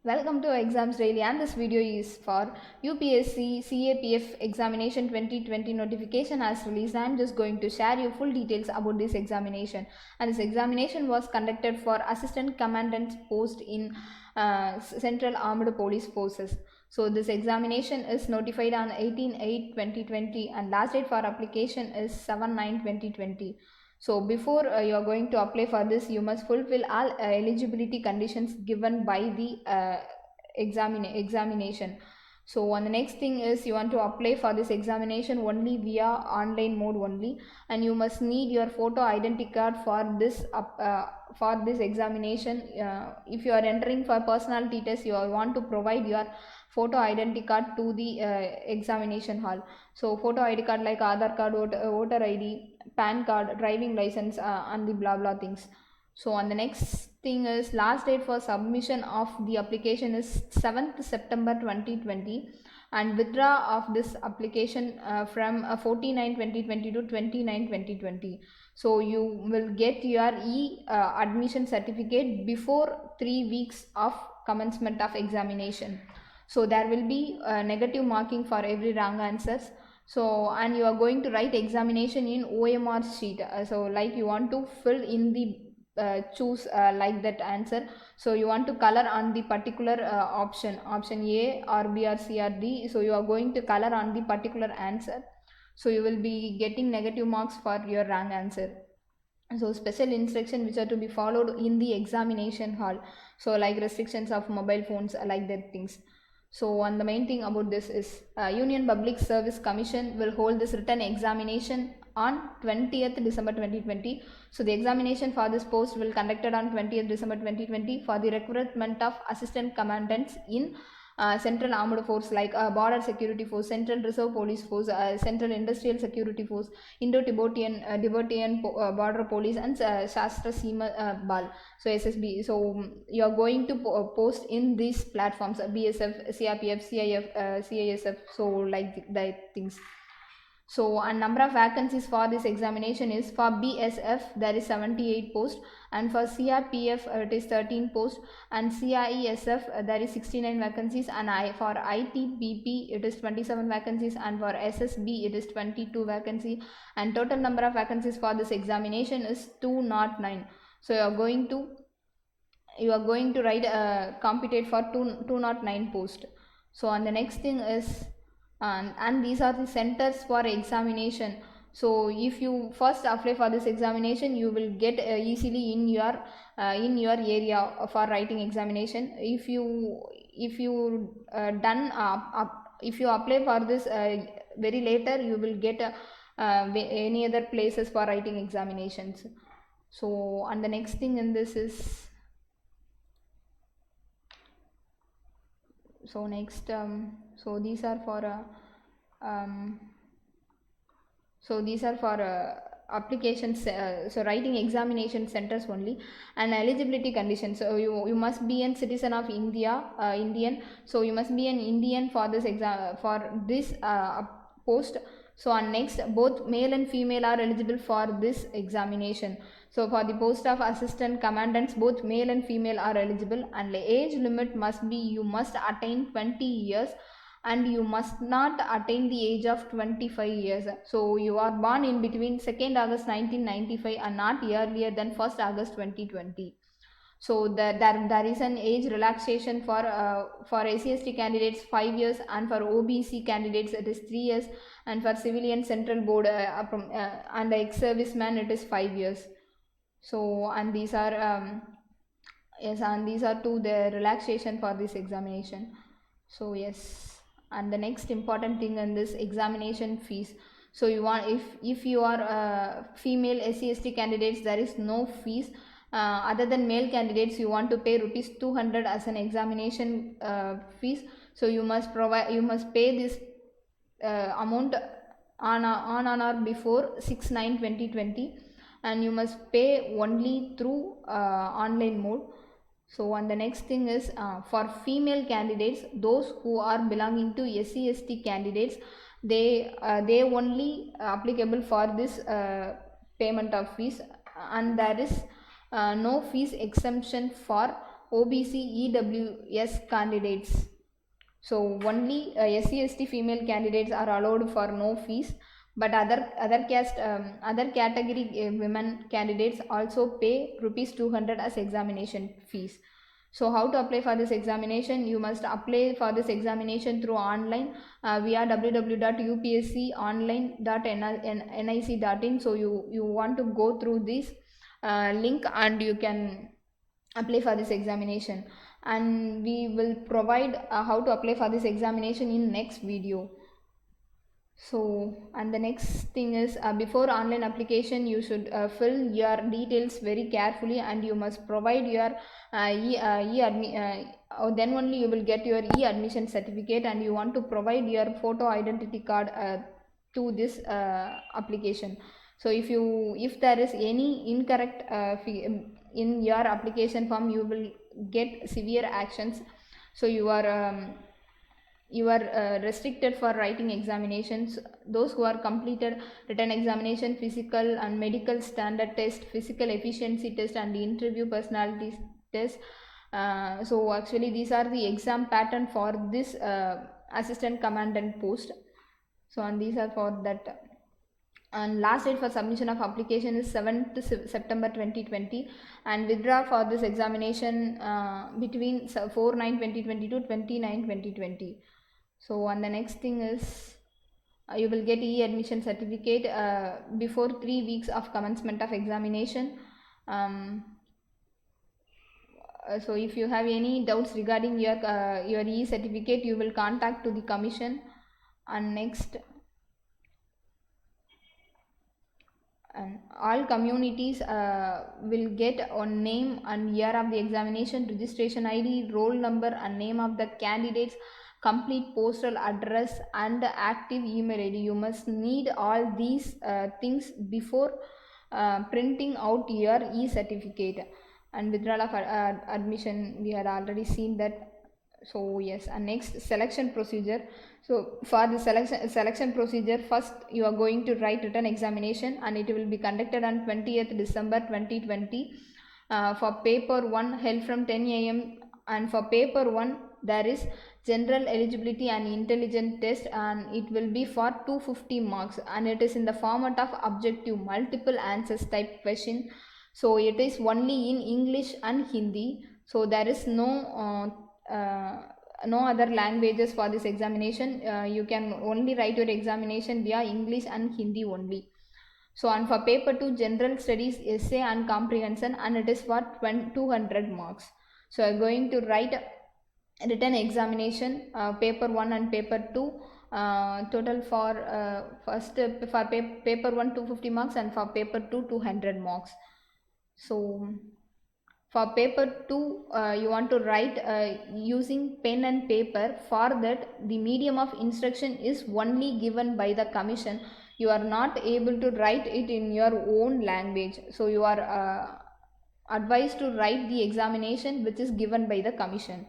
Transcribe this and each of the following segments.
Welcome to Exams Daily, and this video is for UPSC CAPF examination 2020 notification as released. I am just going to share you full details about this examination, and this examination was conducted for assistant commandant's post in Central Armed Police Forces. So this examination is notified on 18/8/2020 and last date for application is 7/9/2020. So before you are going to apply for this, you must fulfill all eligibility conditions given by the examination. So on the next thing is you want to apply for this examination only via online mode only, and you must need your photo identity card for this examination. If you are entering for personality test, you want to provide your photo identity card to the examination hall. So photo ID card like Aadhaar card, voter ID, PAN card, driving license, and the blah blah things. So on the next thing is last date for submission of the application is 7th September 2020, and withdraw of this application from 14/9/2020 to 29/2020. So you will get your admission certificate before 3 weeks of commencement of examination. So there will be negative marking for every wrong answers. So and you are going to write examination in OMR sheet. So like you want to fill in the choose like that answer. So you want to color on the particular option A or B or C or D. So you are going to color on the particular answer. So you will be getting negative marks for your wrong answer. So special instruction which are to be followed in the examination hall. So like restrictions of mobile phones, like that things. So and the main thing about this is Union Public Service Commission will hold this written examination on 20th December 2020. So the examination for this post will conducted on 20th December 2020 for the recruitment of assistant commandants in Central Armed Force like Border Security Force, Central Reserve Police Force, Central Industrial Security Force, Indo-Tibetan Border Police, and Shastra Seema Bal. So SSB. So you are going to post in these platforms BSF, CRPF, CIF, CISF. So like that things. So a number of vacancies for this examination is for BSF there is 78 posts, and for CRPF it is 13 posts, and CISF there is 69 vacancies, and for ITBP it is 27 vacancies, and for SSB it is 22 vacancy, and total number of vacancies for this examination is 209. So you are going to write compete for 209 post. So and the next thing is and these are the centers for examination. So if you first apply for this examination, you will get easily in your area for writing examination. If you if you apply for this very later, you will get any other places for writing examinations. So and the next thing in this is so next so these are for applications, so writing examination centers only, and eligibility conditions. So you must be a citizen of India, Indian. So you must be an Indian for this exam, for this post. So and next, both male and female are eligible for this examination. So for the post of assistant commandants, both male and female are eligible, and the age limit must be you must attain 20 years, and you must not attain the age of 25 years. So you are born in between 2nd August 1995 and not earlier than 1st August 2020. So there is an age relaxation for SC/ST candidates 5 years, and for OBC candidates it is 3 years, and for civilian central board and the ex-serviceman it is 5 years. So and these are yes, and these are to the relaxation for this examination. So yes, and the next important thing in this examination fees. So you want, if you are female SC/ST candidates, there is no fees. Other than male candidates, you want to pay rupees 200 as an examination fees. So you must pay this amount on or before 6/9/2020, and you must pay only through online mode. So and the next thing is for female candidates, those who are belonging to SC/ST candidates, they only applicable for this payment of fees, and there is no fees exemption for OBC, EWS candidates. So only SC/ST female candidates are allowed for no fees, but other category women candidates also pay rupees 200 as examination fees. So how to apply for this examination? You must apply for this examination through online via www.upsconline.nic.in. So you want to go through this link and you can apply for this examination, and we will provide how to apply for this examination in next video. So, and the next thing is before online application you should fill your details very carefully, and you must provide your then only you will get your e-admission certificate, and you want to provide your photo identity card to this application. So if there is any incorrect in your application form, you will get severe actions. So you are restricted for writing examinations. Those who are completed written examination, physical and medical standard test, physical efficiency test, and the interview personality test. So actually these are the exam pattern for this assistant commandant post. So and these are for that. And last date for submission of application is 7th September 2020, and withdraw for this examination between 4/9/2020 to 29/2020. So and the next thing is you will get e-admission certificate before 3 weeks of commencement of examination. So if you have any doubts regarding your e-certificate, you will contact to the commission. And next, and all communities will get on name and year of the examination, registration ID, roll number and name of the candidates, complete postal address and active email ID. You must need all these things before printing out your e-certificate. And withdrawal of admission, we had already seen that. So yes, and next, selection procedure. So for the selection procedure, first you are going to write written examination, and it will be conducted on 20th December 2020 for paper 1 held from 10 a.m. and for paper 1 there is general eligibility and intelligence test, and it will be for 250 marks, and it is in the format of objective multiple answers type question. So it is only in English and Hindi. So there is no other languages for this examination. You can only write your examination via English and Hindi only. So and for paper 2 general studies, essay and comprehension, and it is for 200 marks. So I am going to write written examination paper 1 and paper 2 total for first for paper 1 250 marks, and for paper 2 200 marks. So for paper 2 you want to write using pen and paper. For that, the medium of instruction is only given by the commission. You are not able to write it in your own language. So you are advised to write the examination which is given by the commission.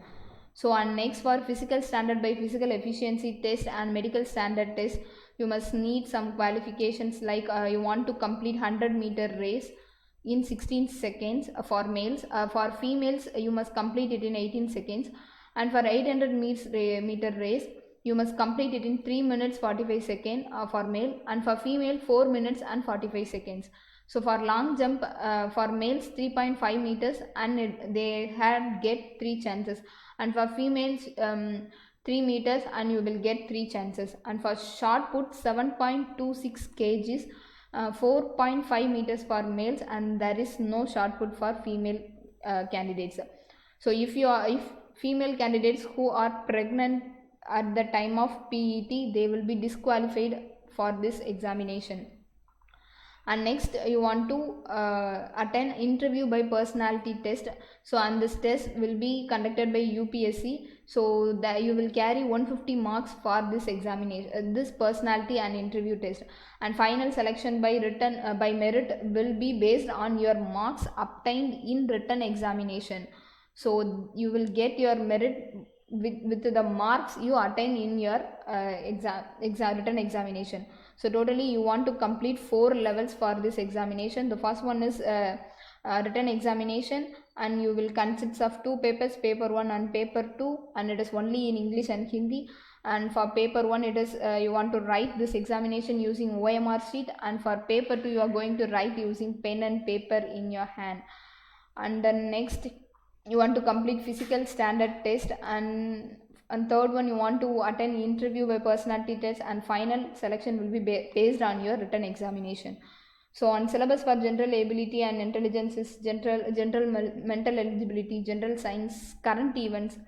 So and next, for physical standard by physical efficiency test and medical standard test, you must need some qualifications, like you want to complete 100-meter race in 16 seconds for males. For females, you must complete it in 18 seconds. And for 800-meter race, you must complete it in 3 minutes 45 seconds for male, and for female 4 minutes and 45 seconds. So for long jump, for males 3.5 meters, and they had get 3 chances, and for females 3 meters, and you will get 3 chances. And for shot put, 7.26 kgs, 4.5 meters for males, and there is no shot put for female candidates. So if female candidates who are pregnant at the time of PET, they will be disqualified for this examination. And next, you want to attend interview by personality test. So and this test will be conducted by UPSC. So that you will carry 150 marks for this examination, this personality and interview test. And final selection by written by merit will be based on your marks obtained in written examination. So you will get your merit with the marks you attain in your written examination. So totally you want to complete 4 levels for this examination. The first one is written examination, and you will consist of 2 papers, paper 1 and paper 2, and it is only in English and Hindi. And for paper 1 it is you want to write this examination using OMR sheet, and for paper 2 you are going to write using pen and paper in your hand. And then next you want to complete physical standard test, and third one you want to attend interview by personality test, and final selection will be based on your written examination. So on syllabus for general ability and intelligence is general mental eligibility, general science, current events,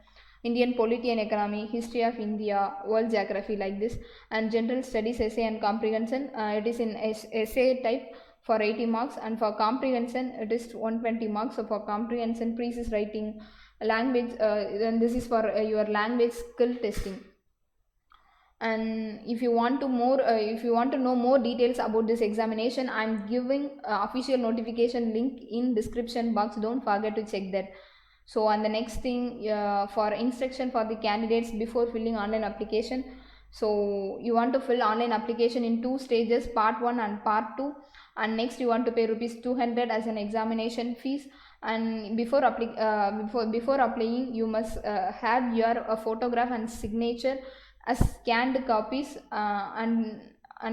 Indian polity and economy, history of India, world geography, like this, and general studies, essay and comprehension. It is in essay type for 80 marks, and for comprehension it is 120 marks. So for comprehension, precise writing, language, then this is for your language skill testing. And if you want to know more details about this examination, I'm giving official notification link in description box. Don't forget to check that. So and the next thing, for instruction for the candidates before filling online application. So you want to fill online application in 2 stages, part 1 and part 2, and next you want to pay rupees 200 as an examination fees. And before applying you must have your photograph and signature as scanned copies, and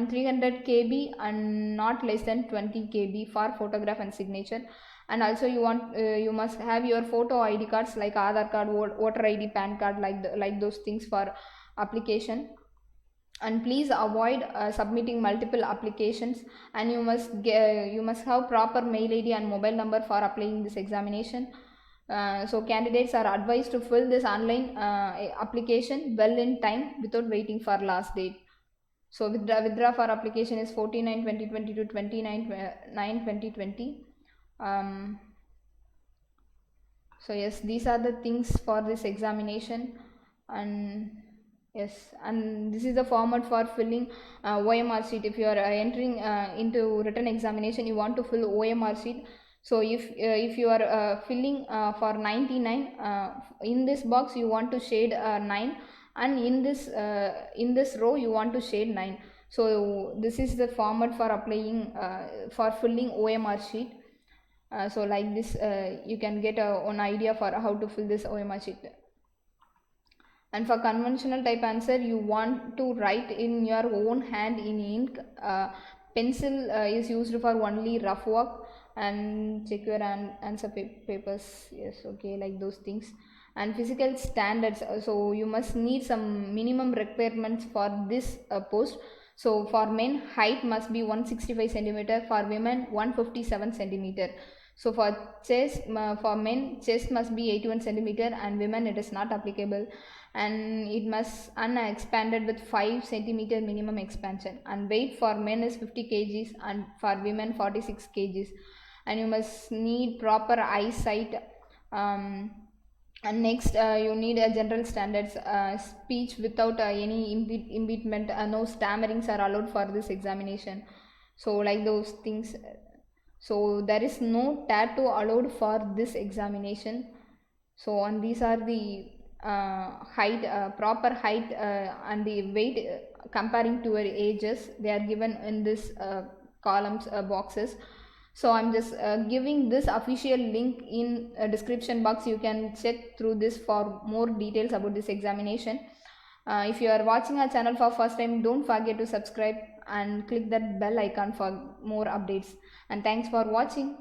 300 KB and not less than 20 KB for photograph and signature. And also you must have your photo ID cards like Aadhaar card, voter ID, PAN card, like those things for application. And please avoid submitting multiple applications, and you must have proper mail ID and mobile number for applying this examination. So candidates are advised to fill this online application well in time without waiting for last date. So withdraw for application is 14/9/2020 to 29/9/2020. So yes, these are the things for this examination. And yes, and this is the format for filling OMR sheet. If you are entering into written examination, you want to fill OMR sheet. So if you are filling for 99, in this box you want to shade 9, and in this row you want to shade 9. So this is the format for applying for filling OMR sheet. So like this you can get an idea for how to fill this OMR sheet. And for conventional type answer, you want to write in your own hand in ink. Pencil is used for only rough work. And check your answer papers. Yes, okay, like those things. And physical standards, so you must need some minimum requirements for this post. So for men, height must be 165 centimeter, for women 157 centimeter. So for men, chest must be 81 centimeter, and women it is not applicable. And it must unexpanded with 5 centimeter minimum expansion. And weight for men is 50 kgs and for women 46 kgs. And you must need proper eyesight. And next you need a general standards, speech without any impediment, no stammerings are allowed for this examination. So like those things. So there is no tattoo allowed for this examination. So and these are the height, proper height and the weight comparing to your ages, they are given in this columns, boxes. So I'm just giving this official link in description box. You can check through this for more details about this examination. If you are watching our channel for first time, don't forget to subscribe and click that bell icon for more updates. And thanks for watching.